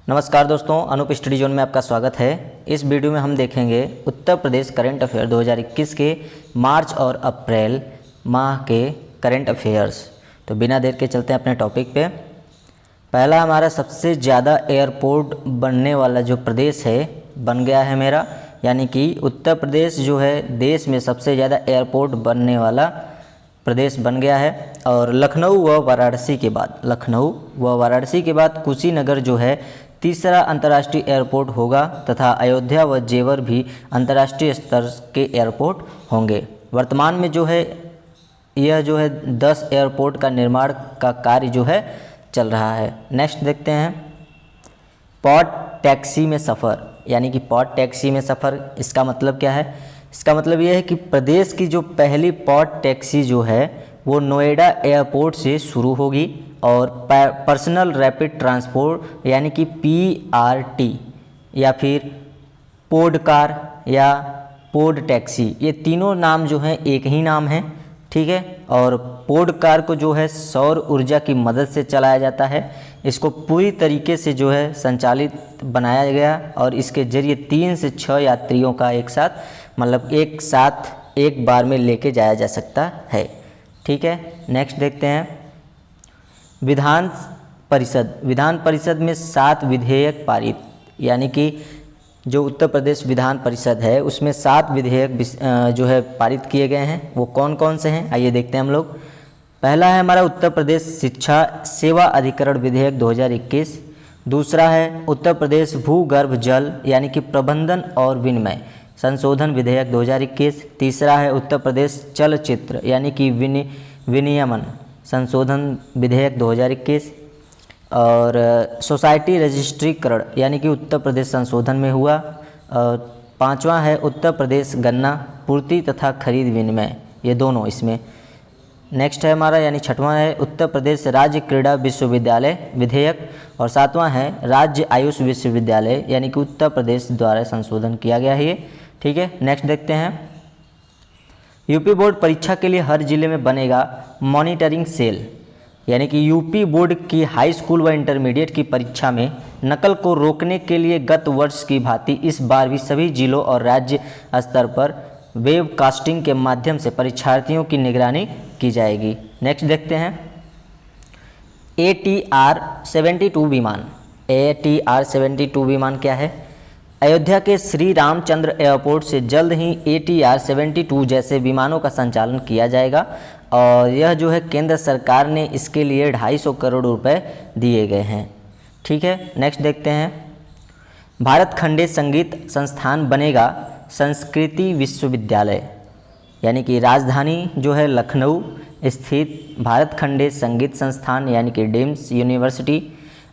नमस्कार दोस्तों, Anoop study zone में आपका स्वागत है। इस वीडियो में हम देखेंगे उत्तर प्रदेश करंट अफेयर 2021 के मार्च और अप्रैल माह के करंट अफेयर्स। तो बिना देर के चलते हैं अपने टॉपिक पे। पहला हमारा सबसे ज़्यादा एयरपोर्ट बनने वाला जो प्रदेश है बन गया है मेरा, यानी कि उत्तर प्रदेश जो है देश में सबसे ज़्यादा एयरपोर्ट बनने वाला प्रदेश बन गया है। और लखनऊ व वाराणसी के बाद कुशीनगर जो है तीसरा अंतर्राष्ट्रीय एयरपोर्ट होगा तथा अयोध्या व जेवर भी अंतर्राष्ट्रीय स्तर के एयरपोर्ट होंगे। वर्तमान में जो है यह जो है 10 एयरपोर्ट का निर्माण का कार्य जो है चल रहा है। नेक्स्ट देखते हैं, पॉड टैक्सी में सफ़र, यानी कि पॉड टैक्सी में सफ़र इसका मतलब क्या है? इसका मतलब यह है कि प्रदेश की जो पहली पॉड टैक्सी जो है वो नोएडा एयरपोर्ट से शुरू होगी और पर्सनल रैपिड ट्रांसपोर्ट यानी कि PRT या फिर पॉड कार या पॉड टैक्सी, ये तीनों नाम जो हैं एक ही नाम है, ठीक है। और पॉड कार को जो है सौर ऊर्जा की मदद से चलाया जाता है। इसको पूरी तरीके से जो है संचालित बनाया गया और इसके जरिए 3 से 6 यात्रियों का एक साथ एक बार में लेके जाया जा सकता है, ठीक है। नेक्स्ट देखते हैं, विधान परिषद में 7 विधेयक पारित, यानी कि जो उत्तर प्रदेश विधान परिषद है उसमें 7 विधेयक जो है पारित किए गए हैं। वो कौन कौन से हैं आइए देखते हैं हम लोग। पहला है हमारा उत्तर प्रदेश शिक्षा सेवा अधिकरण विधेयक 2021। दूसरा है उत्तर प्रदेश भूगर्भ जल यानी कि प्रबंधन और विनिमय संशोधन विधेयक 2021। तीसरा है उत्तर प्रदेश चलचित्र यानी कि विनियमन संशोधन विधेयक 2021। और सोसाइटी रजिस्ट्रीकरण यानी कि उत्तर प्रदेश संशोधन में हुआ। और पांचवा है उत्तर प्रदेश गन्ना पूर्ति तथा खरीद विनिमय, ये दोनों इसमें। नेक्स्ट है हमारा यानी छठवां है उत्तर प्रदेश राज्य क्रीड़ा विश्वविद्यालय विधेयक। और सातवां है राज्य आयुष विश्वविद्यालय यानी कि उत्तर प्रदेश द्वारा संशोधन किया गया है ये, ठीक है। नेक्स्ट देखते हैं, यूपी बोर्ड परीक्षा के लिए हर जिले में बनेगा मॉनिटरिंग सेल, यानी कि यूपी बोर्ड की हाई स्कूल व इंटरमीडिएट की परीक्षा में नकल को रोकने के लिए गत वर्ष की भांति इस बार भी सभी जिलों और राज्य स्तर पर वेबकास्टिंग के माध्यम से परीक्षार्थियों की निगरानी की जाएगी। नेक्स्ट देखते हैं, ATR-72 विमान। ATR-72 विमान क्या है? अयोध्या के श्री रामचंद्र एयरपोर्ट से जल्द ही ATR-72 जैसे विमानों का संचालन किया जाएगा और यह जो है केंद्र सरकार ने इसके लिए 250 करोड़ रुपए दिए गए हैं, ठीक है। नेक्स्ट देखते हैं, भारत खंडे संगीत संस्थान बनेगा संस्कृति विश्वविद्यालय, यानी कि राजधानी जो है लखनऊ स्थित भारत खंडे संगीत संस्थान यानी कि डीम्स यूनिवर्सिटी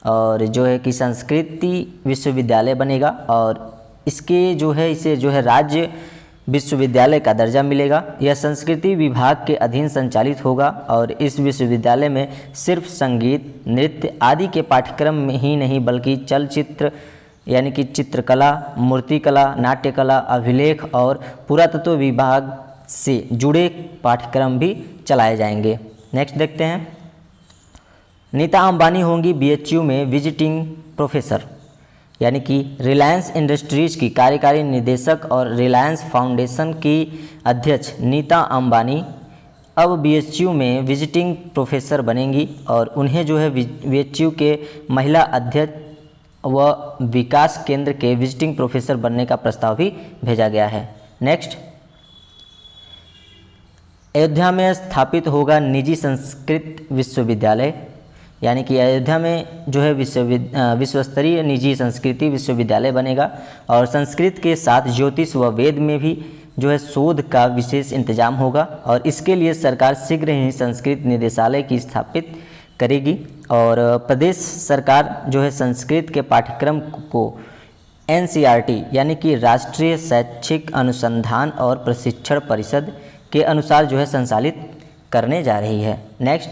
और जो है कि संस्कृति विश्वविद्यालय बनेगा और इसके जो है इसे जो है राज्य विश्वविद्यालय का दर्जा मिलेगा। यह संस्कृति विभाग के अधीन संचालित होगा और इस विश्वविद्यालय में सिर्फ संगीत, नृत्य आदि के पाठ्यक्रम में ही नहीं बल्कि चलचित्र यानी कि चित्रकला, मूर्तिकला, नाट्यकला, अभिलेख और पुरातत्व विभाग से जुड़े पाठ्यक्रम भी चलाए जाएंगे। नेक्स्ट देखते हैं, नीता अंबानी होंगी BHU में विजिटिंग प्रोफेसर, यानी कि रिलायंस इंडस्ट्रीज की कार्यकारी निदेशक और रिलायंस फाउंडेशन की अध्यक्ष नीता अंबानी अब BHU में विजिटिंग प्रोफेसर बनेंगी और उन्हें जो है BHU के महिला अध्यक्ष व विकास केंद्र के विजिटिंग प्रोफेसर बनने का प्रस्ताव भी भेजा गया है। नेक्स्ट, अयोध्या में स्थापित होगा निजी संस्कृत विश्वविद्यालय, यानी कि अयोध्या में जो है विश्व स्तरीय निजी संस्कृति विश्वविद्यालय बनेगा और संस्कृत के साथ ज्योतिष व वेद में भी जो है शोध का विशेष इंतजाम होगा और इसके लिए सरकार शीघ्र ही संस्कृत निदेशालय की स्थापित करेगी। और प्रदेश सरकार जो है संस्कृत के पाठ्यक्रम को NCERT यानी कि राष्ट्रीय शैक्षिक अनुसंधान और प्रशिक्षण परिषद के अनुसार जो है संचालित करने जा रही है। नेक्स्ट,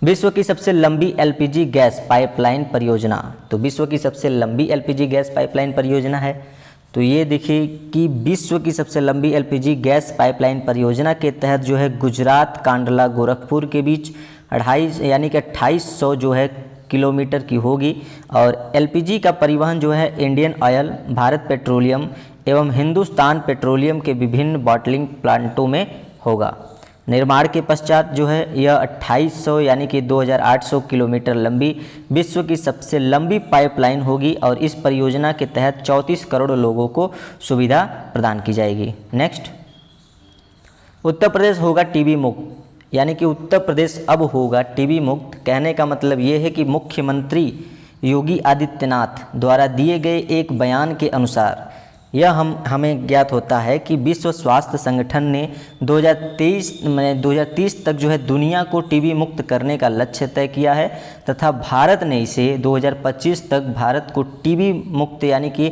विश्व की सबसे लंबी LPG गैस पाइपलाइन परियोजना। तो विश्व की सबसे लंबी LPG गैस पाइपलाइन परियोजना है। तो ये देखिए कि विश्व की सबसे लंबी LPG गैस पाइपलाइन परियोजना के तहत जो है गुजरात कांडला गोरखपुर के बीच 2800 जो है किलोमीटर की होगी। और एलपीजी का परिवहन जो है इंडियन ऑयल, भारत पेट्रोलियम एवं हिंदुस्तान पेट्रोलियम के विभिन्न बॉटलिंग प्लांटों में होगा। निर्माण के पश्चात जो है यह 2800 यानी कि 2800 किलोमीटर लंबी विश्व की सबसे लंबी पाइपलाइन होगी और इस परियोजना के तहत 34 करोड़ लोगों को सुविधा प्रदान की जाएगी। नेक्स्ट, उत्तर प्रदेश होगा टीबी मुक्त, यानी कि उत्तर प्रदेश अब होगा टीबी मुक्त। कहने का मतलब ये है कि मुख्यमंत्री योगी आदित्यनाथ द्वारा दिए गए एक बयान के अनुसार यह हमें ज्ञात होता है कि विश्व स्वास्थ्य संगठन ने 2030 तक जो है दुनिया को टीबी मुक्त करने का लक्ष्य तय किया है तथा भारत ने इसे 2025 तक भारत को टीबी मुक्त यानी कि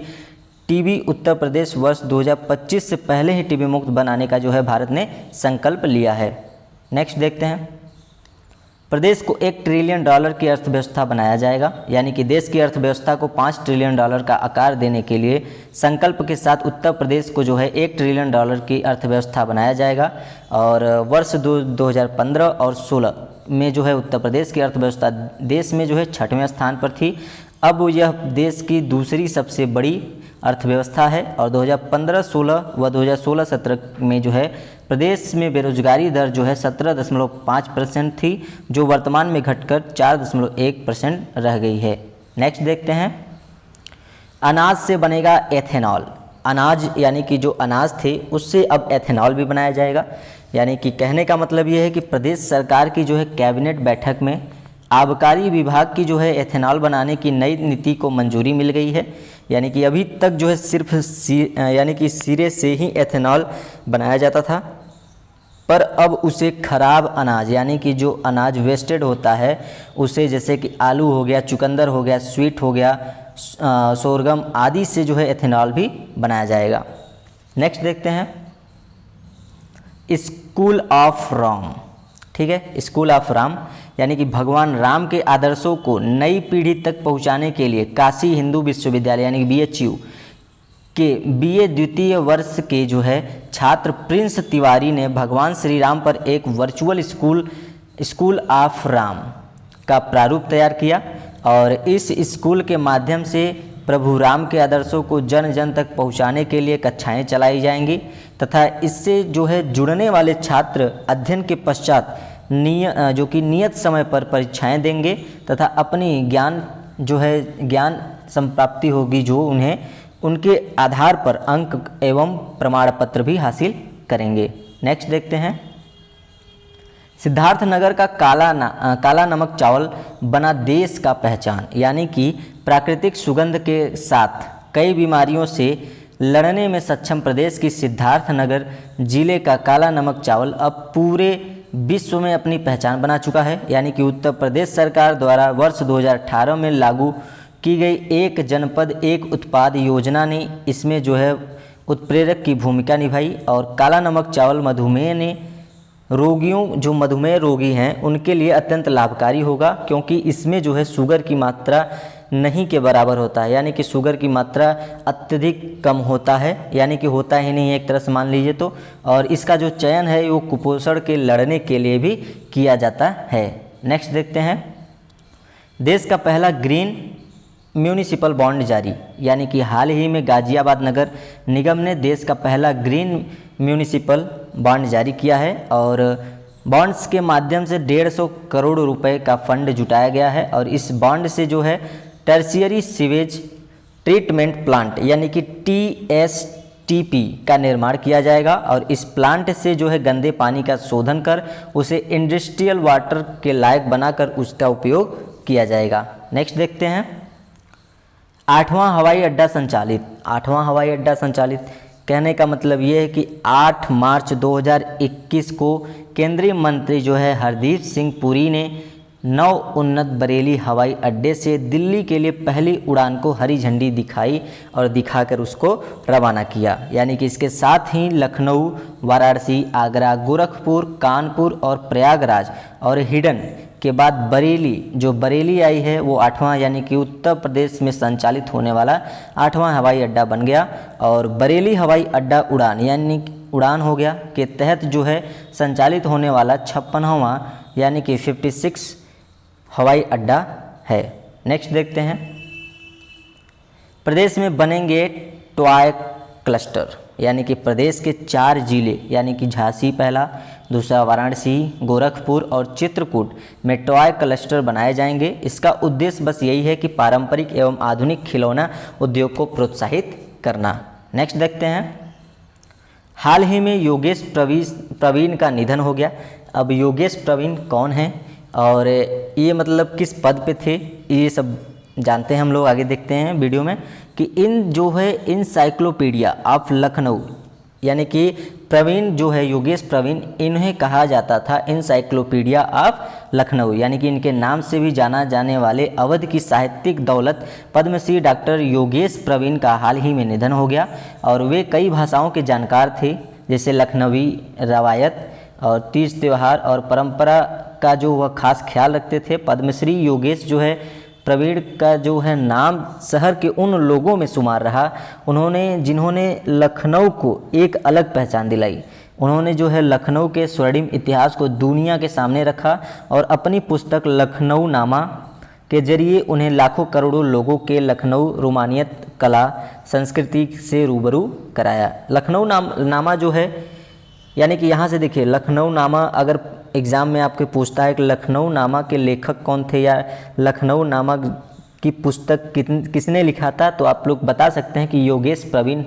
टीबी उत्तर प्रदेश वर्ष 2025 से पहले ही टीबी मुक्त बनाने का जो है भारत ने संकल्प लिया है। नेक्स्ट देखते हैं, प्रदेश को $1 ट्रिलियन की अर्थव्यवस्था बनाया जाएगा, यानी कि देश की अर्थव्यवस्था को $5 ट्रिलियन का आकार देने के लिए संकल्प के साथ उत्तर प्रदेश को जो है $1 ट्रिलियन की अर्थव्यवस्था बनाया जाएगा। और वर्ष 2015 और 16 में जो है उत्तर प्रदेश की अर्थव्यवस्था देश में जो है 6वें स्थान पर थी। अब यह देश की दूसरी सबसे बड़ी अर्थव्यवस्था है और 2015-16 व 2016-17 में जो है प्रदेश में बेरोजगारी दर जो है 17.5% थी, जो वर्तमान में घटकर 4.1% रह गई है। नेक्स्ट देखते हैं, अनाज से बनेगा एथेनॉल। अनाज यानी कि जो अनाज थे उससे अब एथेनॉल भी बनाया जाएगा। यानी कि कहने का मतलब ये है कि प्रदेश सरकार की जो है कैबिनेट बैठक में आबकारी विभाग की जो है एथेनॉल बनाने की नई नीति को मंजूरी मिल गई है। यानी कि अभी तक जो है सिर्फ यानी कि सिरे से ही एथेनॉल बनाया जाता था, पर अब उसे खराब अनाज यानी कि जो अनाज वेस्टेड होता है उसे, जैसे कि आलू हो गया, चुकंदर हो गया, स्वीट हो गया, सोरगम आदि से जो है एथेनॉल भी बनाया जाएगा। नेक्स्ट देखते हैं, स्कूल ऑफ राम। ठीक है, स्कूल ऑफ राम यानी कि भगवान राम के आदर्शों को नई पीढ़ी तक पहुंचाने के लिए काशी हिंदू विश्वविद्यालय यानी कि BHU के BA द्वितीय वर्ष के जो है छात्र प्रिंस तिवारी ने भगवान श्री राम पर एक वर्चुअल स्कूल ऑफ राम का प्रारूप तैयार किया और इस स्कूल के माध्यम से प्रभु राम के आदर्शों को जन जन तक पहुंचाने के लिए कक्षाएं चलाई जाएंगी तथा इससे जो है जुड़ने वाले छात्र अध्ययन के पश्चात जो कि नियत समय पर परीक्षाएं देंगे तथा अपनी ज्ञान संप्राप्ति होगी जो उन्हें उनके आधार पर अंक एवं प्रमाण पत्र भी हासिल करेंगे। नेक्स्ट देखते हैं, सिद्धार्थनगर का काला नमक चावल बना देश का पहचान। यानी कि प्राकृतिक सुगंध के साथ कई बीमारियों से लड़ने में सक्षम प्रदेश की सिद्धार्थनगर जिले का काला नमक चावल अब पूरे विश्व में अपनी पहचान बना चुका है। यानी कि उत्तर प्रदेश सरकार द्वारा वर्ष 2018 में लागू की गई एक जनपद एक उत्पाद योजना ने इसमें जो है उत्प्रेरक की भूमिका निभाई और काला नमक चावल जो मधुमेह रोगी हैं उनके लिए अत्यंत लाभकारी होगा, क्योंकि इसमें जो है शुगर की मात्रा नहीं के बराबर होता है। यानी कि शुगर की मात्रा अत्यधिक कम होता है, यानी कि होता ही नहीं है एक तरह से मान लीजिए तो। और इसका जो चयन है वो कुपोषण के लड़ने के लिए भी किया जाता है। नेक्स्ट देखते हैं, देश का पहला ग्रीन म्यूनिसिपल बॉन्ड जारी। यानी कि हाल ही में गाजियाबाद नगर निगम ने देश का पहला ग्रीन म्यूनिसिपल बॉन्ड जारी किया है और बॉन्ड्स के माध्यम से 150 करोड़ रुपए का फंड जुटाया गया है और इस बॉन्ड से जो है टर्शियरी सीवेज ट्रीटमेंट प्लांट यानी कि TSTP का निर्माण किया जाएगा और इस प्लांट से जो है गंदे पानी का शोधन कर उसे इंडस्ट्रियल वाटर के लायक बनाकर उसका उपयोग किया जाएगा। नेक्स्ट देखते हैं, 8वां हवाई अड्डा संचालित। 8वां हवाई अड्डा संचालित कहने का मतलब ये है कि 8 मार्च 2021 को केंद्रीय मंत्री जो है हरदीप सिंह पुरी ने नव उन्नत बरेली हवाई अड्डे से दिल्ली के लिए पहली उड़ान को हरी झंडी दिखाई और दिखाकर उसको रवाना किया। यानी कि इसके साथ ही लखनऊ, वाराणसी, आगरा, गोरखपुर, कानपुर और प्रयागराज और हिडन के बाद बरेली आई है वो 8वां यानी कि उत्तर प्रदेश में संचालित होने वाला 8वां हवाई अड्डा बन गया। और बरेली हवाई अड्डा उड़ान हो गया के तहत जो है संचालित होने वाला 56वां यानी कि 56 हवाई अड्डा है। नेक्स्ट देखते हैं, प्रदेश में बनेंगे टॉय क्लस्टर, यानी कि प्रदेश के 4 जिले यानी कि झांसी पहला, दूसरा वाराणसी, गोरखपुर और चित्रकूट में टॉय क्लस्टर बनाए जाएंगे। इसका उद्देश्य बस यही है कि पारंपरिक एवं आधुनिक खिलौना उद्योग को प्रोत्साहित करना। नेक्स्ट देखते हैं, हाल ही में योगेश प्रवीण का निधन हो गया। अब योगेश प्रवीण कौन है और ये मतलब किस पद पे थे, ये सब जानते हैं हम लोग। आगे देखते हैं वीडियो में कि इन जो है इंसाइक्लोपीडिया ऑफ लखनऊ, यानी कि प्रवीण जो है योगेश प्रवीण, इन्हें कहा जाता था इंसाइक्लोपीडिया ऑफ लखनऊ, यानी कि इनके नाम से भी जाना जाने वाले अवध की साहित्यिक दौलत पद्मश्री डॉक्टर योगेश प्रवीण का हाल ही में निधन हो गया। और वे कई भाषाओं के जानकार थे, जैसे लखनवी रवायत और तीज त्यौहार और परंपरा का जो वह खास ख्याल रखते थे। पद्मश्री योगेश जो है प्रवीण का जो है नाम शहर के उन लोगों में शुमार रहा जिन्होंने लखनऊ को एक अलग पहचान दिलाई। उन्होंने जो है लखनऊ के स्वर्णिम इतिहास को दुनिया के सामने रखा और अपनी पुस्तक लखनऊ नामा के जरिए उन्हें लाखों करोड़ों लोगों के लखनऊ रोमानियत कला संस्कृति से रूबरू कराया। लखनऊ नामा जो है, यानी कि यहाँ से देखिए लखनऊ नामा, अगर एग्ज़ाम में आपके पूछता है कि लखनऊ नामा के लेखक कौन थे या लखनऊ नामा की पुस्तक किसने लिखा था, तो आप लोग बता सकते हैं कि योगेश प्रवीण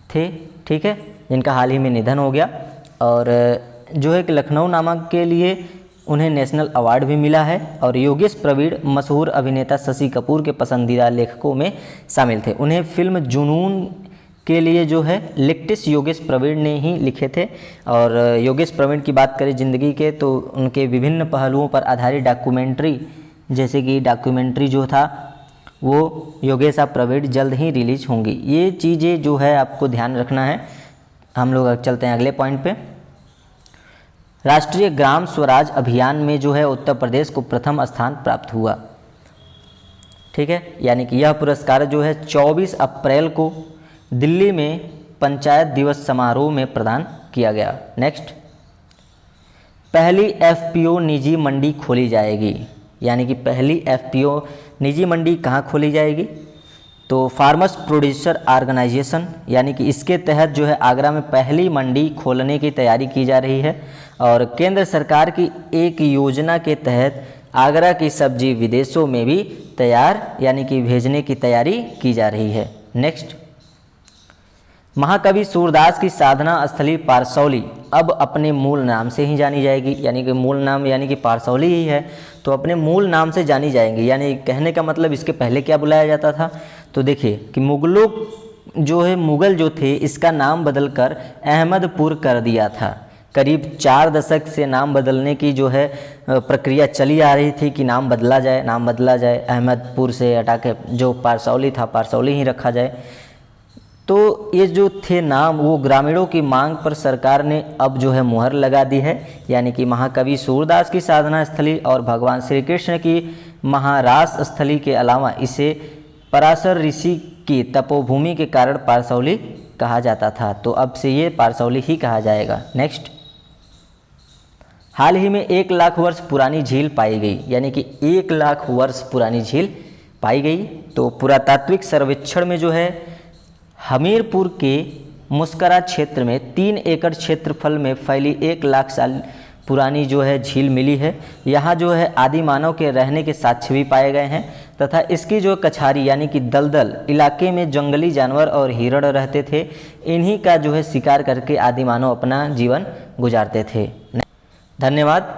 थे, ठीक है, जिनका हाल ही में निधन हो गया। और जो है कि लखनऊ नामा के लिए उन्हें नेशनल अवार्ड भी मिला है। और योगेश प्रवीण मशहूर अभिनेता शशि कपूर के पसंदीदा लेखकों में शामिल थे। उन्हें फिल्म जुनून के लिए जो है लिक्टिस योगेश प्रवीण ने ही लिखे थे। और योगेश प्रवीण की बात करें ज़िंदगी के, तो उनके विभिन्न पहलुओं पर आधारित डॉक्यूमेंट्री, जैसे कि डॉक्यूमेंट्री जो था वो योगेश प्रवीण जल्द ही रिलीज होंगी। ये चीज़ें जो है आपको ध्यान रखना है। हम लोग चलते हैं अगले पॉइंट पे। राष्ट्रीय ग्राम स्वराज अभियान में जो है उत्तर प्रदेश को प्रथम स्थान प्राप्त हुआ, ठीक है, यानी कि यह पुरस्कार जो है 24 अप्रैल को दिल्ली में पंचायत दिवस समारोह में प्रदान किया गया। नेक्स्ट, पहली एफपीओ निजी मंडी खोली जाएगी, यानी कि पहली एफपीओ निजी मंडी कहाँ खोली जाएगी, तो फार्मर्स प्रोड्यूसर ऑर्गेनाइजेशन, यानी कि इसके तहत जो है आगरा में पहली मंडी खोलने की तैयारी की जा रही है। और केंद्र सरकार की एक योजना के तहत आगरा की सब्जी विदेशों में भी तैयार, यानी कि भेजने की तैयारी की जा रही है। नेक्स्ट, महाकवि सूरदास की साधना स्थली पारसौली अब अपने मूल नाम से ही जानी जाएगी, यानी कि मूल नाम यानी कि पारसौली ही है, तो अपने मूल नाम से जानी जाएंगी। यानी कहने का मतलब इसके पहले क्या बुलाया जाता था, तो देखिए कि मुगल जो थे इसका नाम बदलकर अहमदपुर कर दिया था। करीब 4 दशक से नाम बदलने की जो है प्रक्रिया चली आ रही थी कि नाम बदला जाए, अहमदपुर से हटा के जो पारसौली था पारसौली ही रखा जाए। तो ये जो थे नाम वो ग्रामीणों की मांग पर सरकार ने अब जो है मुहर लगा दी है, यानी कि महाकवि सूरदास की साधना स्थली और भगवान श्री कृष्ण की महारास स्थली के अलावा इसे पराशर ऋषि की तपोभूमि के कारण पारसौली कहा जाता था, तो अब से ये पारसौली ही कहा जाएगा। नेक्स्ट, हाल ही में 1 लाख वर्ष पुरानी झील पाई गई, यानी कि 1 लाख वर्ष पुरानी झील पाई गई। तो पुरातात्विक सर्वेक्षण में जो है हमीरपुर के मुस्करा क्षेत्र में 3 एकड़ क्षेत्रफल में फैली 1 लाख साल पुरानी जो है झील मिली है। यहाँ जो है आदि मानव के रहने के साक्ष्य भी पाए गए हैं तथा इसकी जो कछारी यानी कि दलदल इलाके में जंगली जानवर और हिरण रहते थे, इन्हीं का जो है शिकार करके आदि मानव अपना जीवन गुजारते थे। धन्यवाद।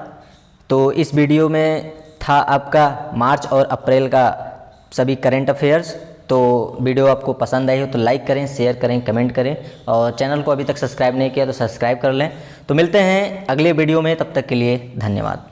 तो इस वीडियो में था आपका मार्च और अप्रैल का सभी करंट अफेयर्स। तो वीडियो आपको पसंद आई हो तो लाइक करें, शेयर करें, कमेंट करें और चैनल को अभी तक सब्सक्राइब नहीं किया तो सब्सक्राइब कर लें। तो मिलते हैं अगले वीडियो में, तब तक के लिए धन्यवाद।